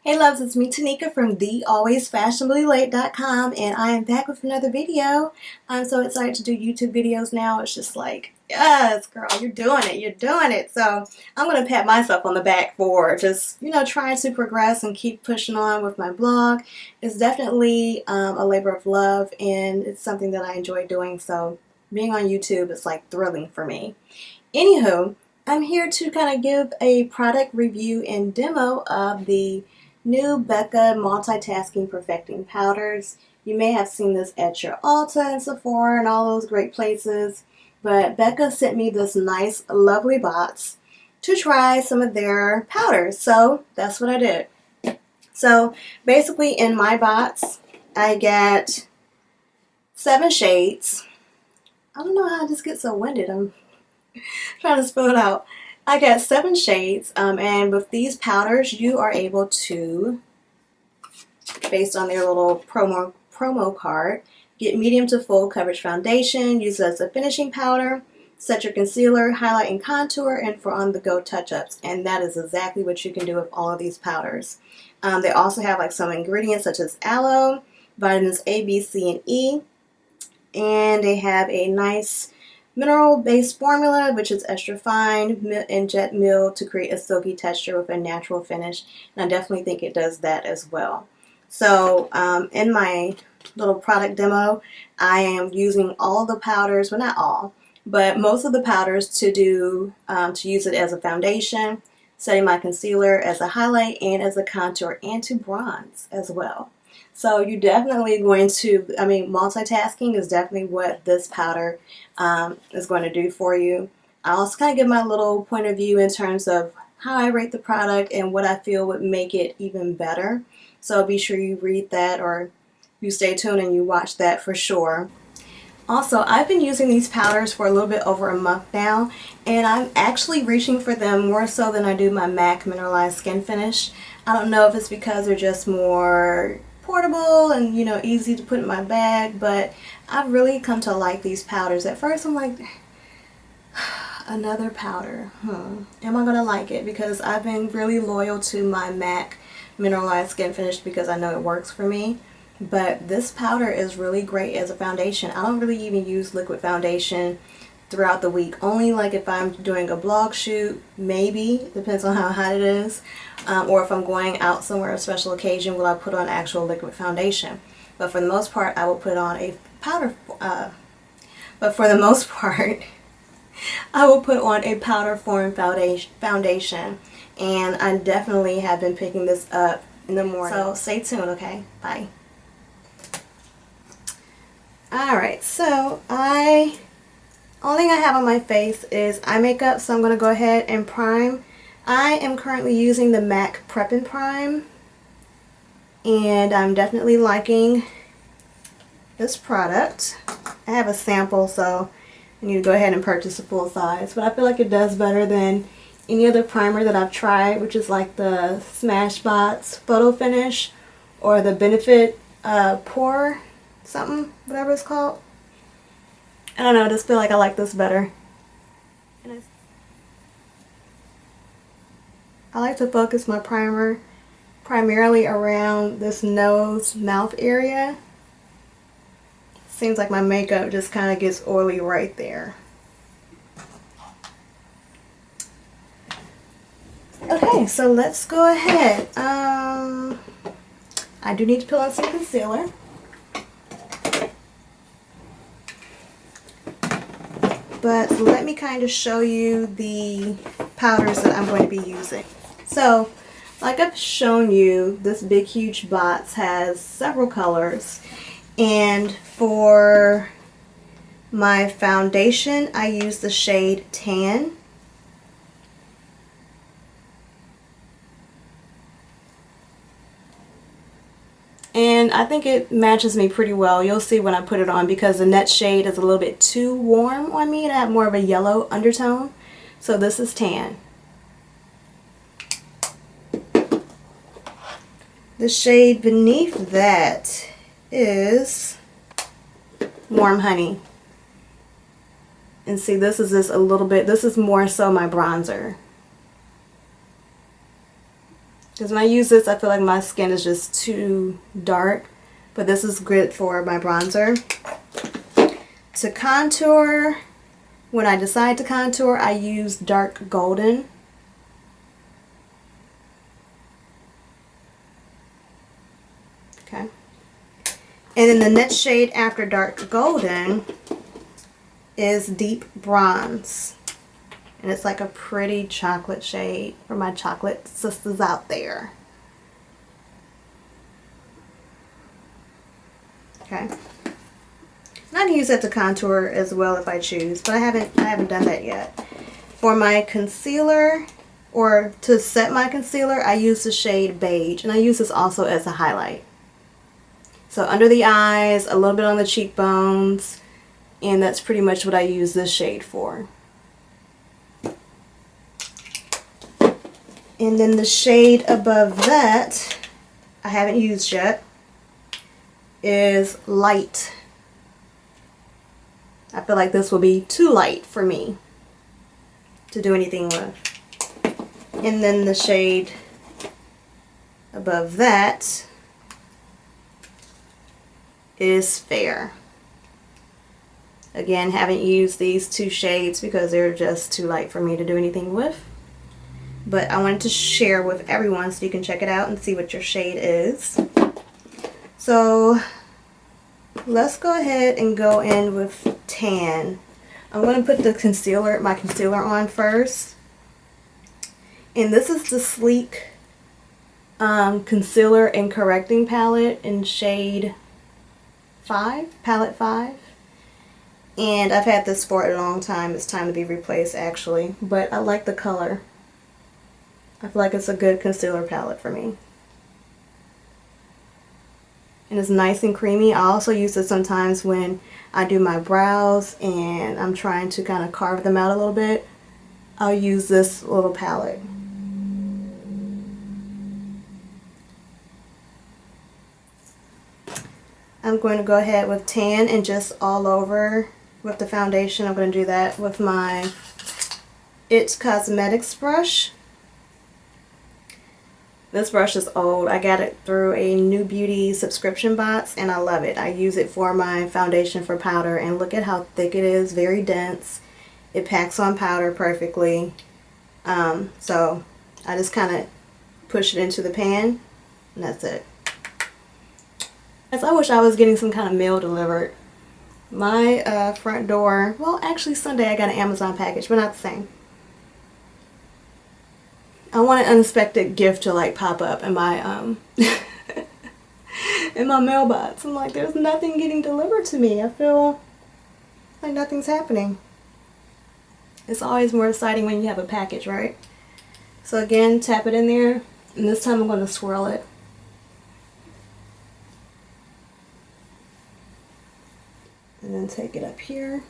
Hey loves, it's me Tanika from thealwaysfashionablylate.com, and I am back with another video. I'm so excited to do YouTube videos now. It's just like, yes girl, you're doing it. So I'm going to pat myself on the back for just, trying to progress and keep pushing on with my blog. It's definitely a labor of love, and it's something that I enjoy doing, so being on YouTube is like thrilling for me. Anywho, I'm here to kind of give a product review and demo of the new BECCA Multitasking Perfecting Powders. You may have seen this at your Ulta and Sephora and all those great places, but BECCA sent me this nice, lovely box to try some of their powders, so that's what I did. So basically in my box, I get 7 shades. I don't know how I just get so winded. I'm trying to spell it out. I got 7 shades, and with these powders, you are able to, based on their little promo card, get medium to full coverage foundation, use it as a finishing powder, set your concealer, highlight, and contour, and for on-the-go touch-ups. And that is exactly what you can do with all of these powders. They also have like some ingredients such as aloe, vitamins A, B, C, and E, and they have a nice mineral-based formula, which is extra fine and jet milled to create a silky texture with a natural finish, and I definitely think it does that as well. So in my little product demo, I am using all the powders, well not all, but most of the powders to use it as a foundation, setting my concealer as a highlight and as a contour, and to bronze as well. So you're definitely going to, multitasking is definitely what this powder is going to do for you. I'll also kind of give my little point of view in terms of how I rate the product and what I feel would make it even better. So be sure you read that, or you stay tuned and you watch that for sure. Also, I've been using these powders for a little bit over a month now, and I'm actually reaching for them more so than I do my MAC Mineralized Skin Finish. I don't know if it's because they're just more portable and easy to put in my bag, but I've really come to like these powders. At first I'm like, another powder, am I gonna like it? Because I've been really loyal to my MAC Mineralized Skin Finish because I know it works for me, but this powder is really great as a foundation. I don't really even use liquid foundation throughout the week, only like if I'm doing a blog shoot, maybe, depends on how hot it is, or if I'm going out somewhere, a special occasion, will I put on actual liquid foundation. But for the most part, I will put on a powder, I will put on a powder form foundation, and I definitely have been picking this up in the morning. So stay tuned, okay? Bye. Alright, so only thing I have on my face is eye makeup, so I'm going to go ahead and prime. I am currently using the MAC Prep and Prime, and I'm definitely liking this product. I have a sample, so I need to go ahead and purchase a full size, but I feel like it does better than any other primer that I've tried, which is like the Smashbox Photo Finish or the Benefit Pore something, whatever it's called. I don't know, I just feel like I like this better. I like to focus my primer primarily around this nose, mouth area. Seems like my makeup just kind of gets oily right there. Okay, so let's go ahead. I do need to put on some concealer. But let me kind of show you the powders that I'm going to be using. So, like I've shown you, this big huge box has several colors, and for my foundation I use the shade Tan. And I think it matches me pretty well. You'll see when I put it on, because the next shade is a little bit too warm on me. I have more of a yellow undertone. So this is Tan. The shade beneath that is Warm Honey. And see, this is just a little bit, this is more so my bronzer. Because when I use this, I feel like my skin is just too dark. But this is good for my bronzer. To contour, when I decide to contour, I use dark golden. Okay. And then the next shade after dark golden is deep bronze. And it's like a pretty chocolate shade for my chocolate sisters out there. Okay. And I can use that to contour as well if I choose, but I haven't done that yet. For my concealer, or to set my concealer, I use the shade Beige, and I use this also as a highlight. So under the eyes, a little bit on the cheekbones, and that's pretty much what I use this shade for. And then the shade above that, I haven't used yet, is Light. I feel like this will be too light for me to do anything with. And then the shade above that is Fair. Again, haven't used these two shades because they're just too light for me to do anything with. But I wanted to share with everyone so you can check it out and see what your shade is. So let's go ahead and go in with Tan. I'm going to put the concealer, my concealer on first. And this is the Sleek Concealer and Correcting Palette in shade 5, palette 5. And I've had this for a long time. It's time to be replaced actually, but I like the color. I feel like it's a good concealer palette for me. And it's nice and creamy. I also use it sometimes when I do my brows and I'm trying to kind of carve them out a little bit. I'll use this little palette. I'm going to go ahead with Tan and just all over with the foundation. I'm going to do that with my It Cosmetics brush. This brush is old. I got it through a New Beauty subscription box and I love it. I use it for my foundation for powder and look at how thick it is. Very dense. It packs on powder perfectly. So I just kind of push it into the pan and that's it. As I wish I was getting some kind of mail delivered. My front door, well actually Sunday I got an Amazon package, but not the same. I want an unexpected gift to like pop up in my in my mailbox. I'm like, there's nothing getting delivered to me. I feel like nothing's happening. It's always more exciting when you have a package, right? So again, tap it in there, and this time I'm going to swirl it. And then take it up here.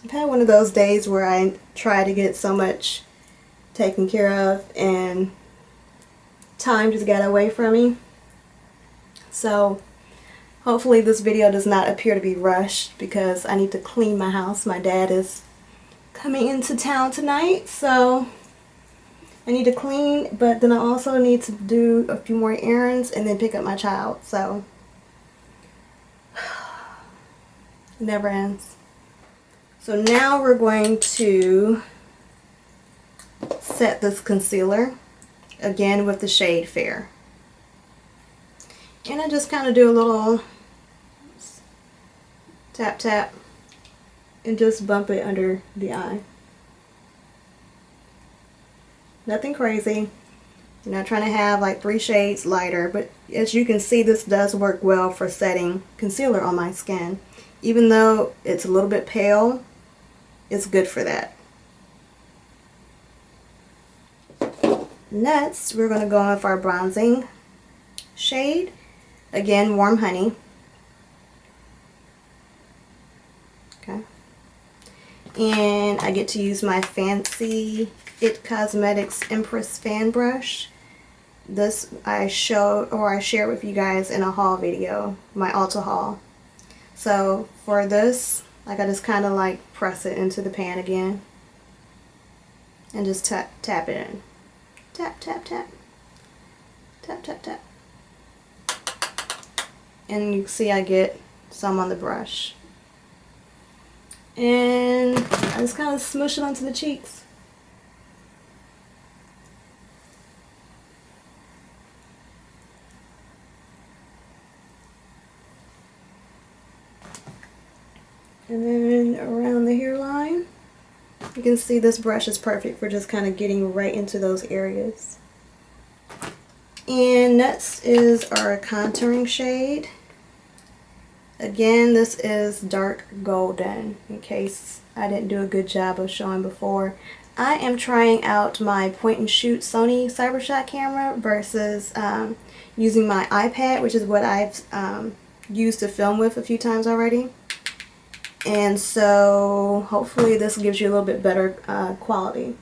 I've had one of those days where I try to get so much taken care of and time just got away from me. So hopefully this video does not appear to be rushed because I need to clean my house. My dad is coming into town tonight, so I need to clean, but then I also need to do a few more errands and then pick up my child. So it never ends. So now we're going to set this concealer again with the shade Fair. And I just kind of do a little tap tap and just bump it under the eye. Nothing crazy. I'm not trying to have like 3 shades lighter, but as you can see, this does work well for setting concealer on my skin. Even though it's a little bit pale, it's good for that. Next, we're going to go with our bronzing shade. Again, Warm Honey. Okay. And I get to use my fancy It Cosmetics Empress fan brush. This I share with you guys in a haul video, my Ulta haul. So for this, like I just kind of like press it into the pan again. and just tap it in. Tap, tap, tap. Tap, tap, tap. And you can see I get some on the brush. And I just kind of smoosh it onto the cheeks. And then around the hairline, you can see this brush is perfect for just kind of getting right into those areas. And next is our contouring shade. Again, this is dark golden, in case I didn't do a good job of showing before. I am trying out my point and shoot Sony CyberShot camera versus using my iPad, which is what I've used to film with a few times already. And so hopefully this gives you a little bit better quality.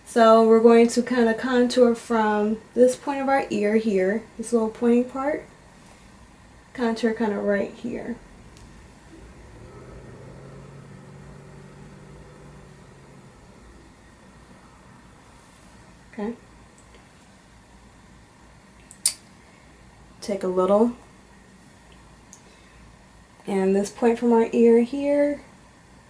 So we're going to kind of contour from this point of our ear here, this little pointing part. Contour kind of right here. Okay. Take a little. And this point from our ear here,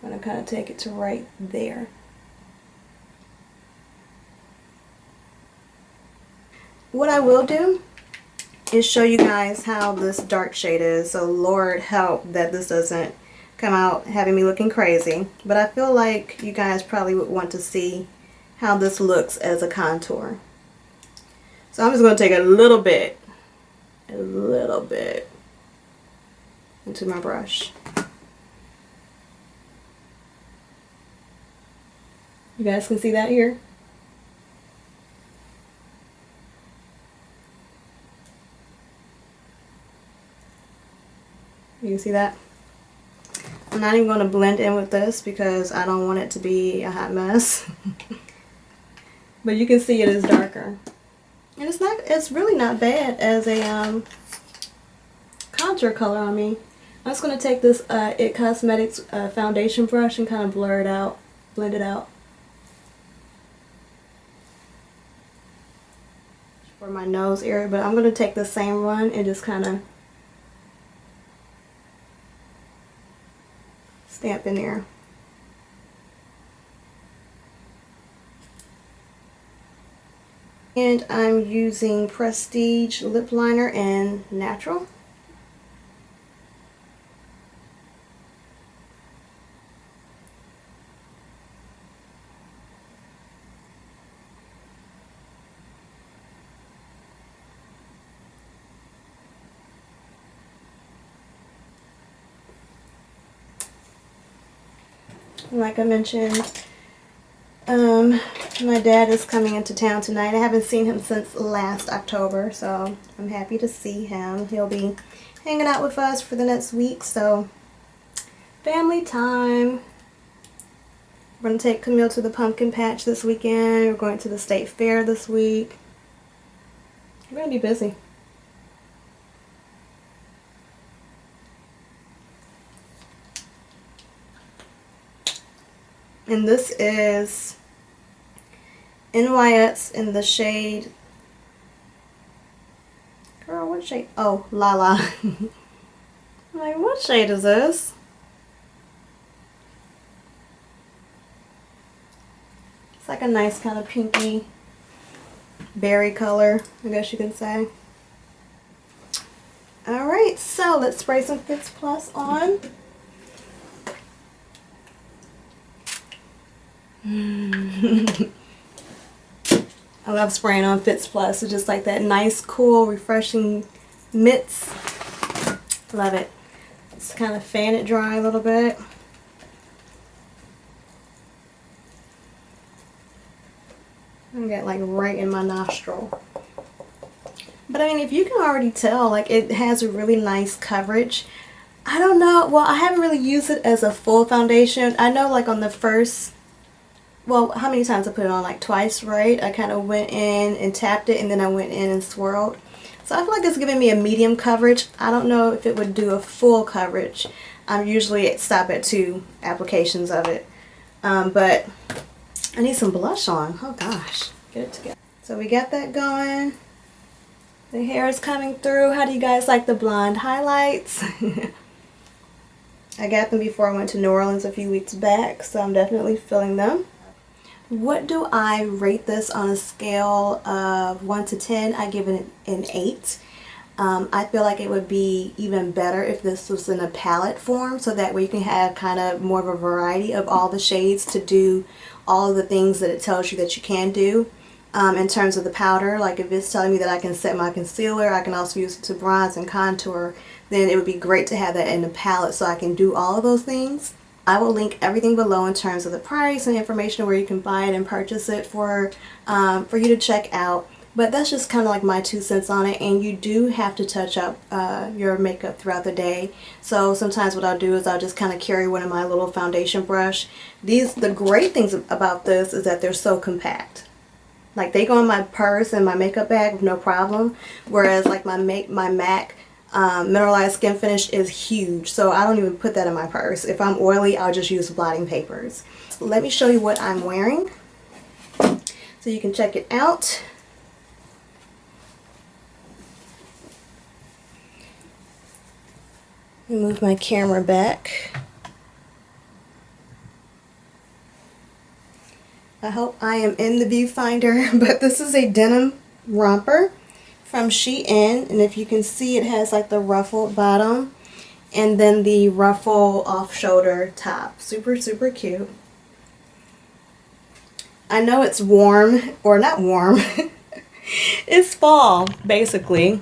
I'm going to kind of take it to right there. What I will do is show you guys how this dark shade is. So Lord help that this doesn't come out having me looking crazy. But I feel like you guys probably would want to see how this looks as a contour. So I'm just going to take a little bit into my brush. You guys can see that here. You can see that? I'm not even going to blend in with this because I don't want it to be a hot mess. But you can see it is darker. And it's really not bad as a contour color on me. I'm just going to take this IT Cosmetics foundation brush and kind of blur it out, blend it out. For my nose area, but I'm going to take the same one and just kind of stamp in there. And I'm using Prestige Lip Liner in Natural. Like I mentioned, my dad is coming into town tonight. I haven't seen him since last October, so I'm happy to see him. He'll be hanging out with us for the next week, so family time. We're going to take Camille to the pumpkin patch this weekend. We're going to the state fair this week. We're going to be busy. And this is NYX in the shade, girl, what shade? Oh, Lala. I'm like, what shade is this? It's like a nice kind of pinky berry color, I guess you can say. Alright, so let's spray some Fix Plus on. I love spraying on Fix Plus. It's just like that nice, cool, refreshing mitts. Love it. Just kind of fan it dry a little bit. I get like right in my nostril. But I mean, if you can already tell, like it has a really nice coverage. I don't know. Well, I haven't really used it as a full foundation. I know like on the first, well, how many times I put it on? Like twice, right? I kind of went in and tapped it, and then I went in and swirled. So I feel like it's giving me a medium coverage. I don't know if it would do a full coverage. I'm usually stop at 2 applications of it. But I need some blush on. Oh gosh, get it together. So we got that going. The hair is coming through. How do you guys like the blonde highlights? I got them before I went to New Orleans a few weeks back, so I'm definitely feeling them. What do I rate this on a scale of 1 to 10? I give it an 8. I feel like it would be even better if this was in a palette form, so that way you can have kind of more of a variety of all the shades to do all of the things that it tells you that you can do. In terms of the powder, like if it's telling me that I can set my concealer, I can also use it to bronze and contour, then it would be great to have that in the palette so I can do all of those things. I will link everything below in terms of the price and information where you can buy it and purchase it for you to check out. But that's just kind of like my 2 cents on it, and you do have to touch up your makeup throughout the day. So sometimes what I'll do is I'll just kind of carry one of my little foundation brush. The great things about this is that they're so compact. Like they go in my purse and my makeup bag with no problem, whereas like my MAC mineralized skin finish is huge, so I don't even put that in my purse. If I'm oily, I'll just use blotting papers. Let me show you what I'm wearing so you can check it out. Let me move my camera back. I hope I am in the viewfinder, but this is a denim romper from SheIn, and if you can see, it has like the ruffled bottom and then the ruffle off shoulder top. Super cute. I know it's warm, or not warm, it's fall basically,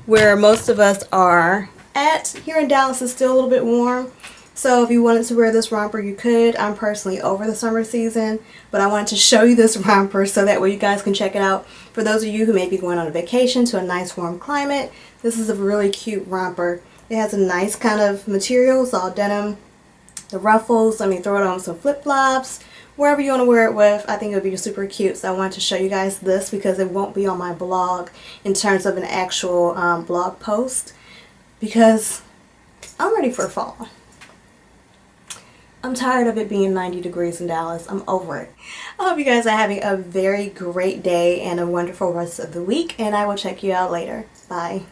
where most of us are at. Here in Dallas it's still a little bit warm, so if you wanted to wear this romper you could. I'm personally over the summer season, but I wanted to show you this romper so that way you guys can check it out. For those of you who may be going on a vacation to a nice warm climate, this is a really cute romper. It has a nice kind of material, it's all denim. The ruffles, I mean, throw it on some flip-flops, wherever you want to wear it with. I think it would be super cute, so I wanted to show you guys this because it won't be on my blog in terms of an actual blog post, because I'm ready for fall. I'm tired of it being 90 degrees in Dallas. I'm over it. I hope you guys are having a very great day and a wonderful rest of the week, and I will check you out later. Bye.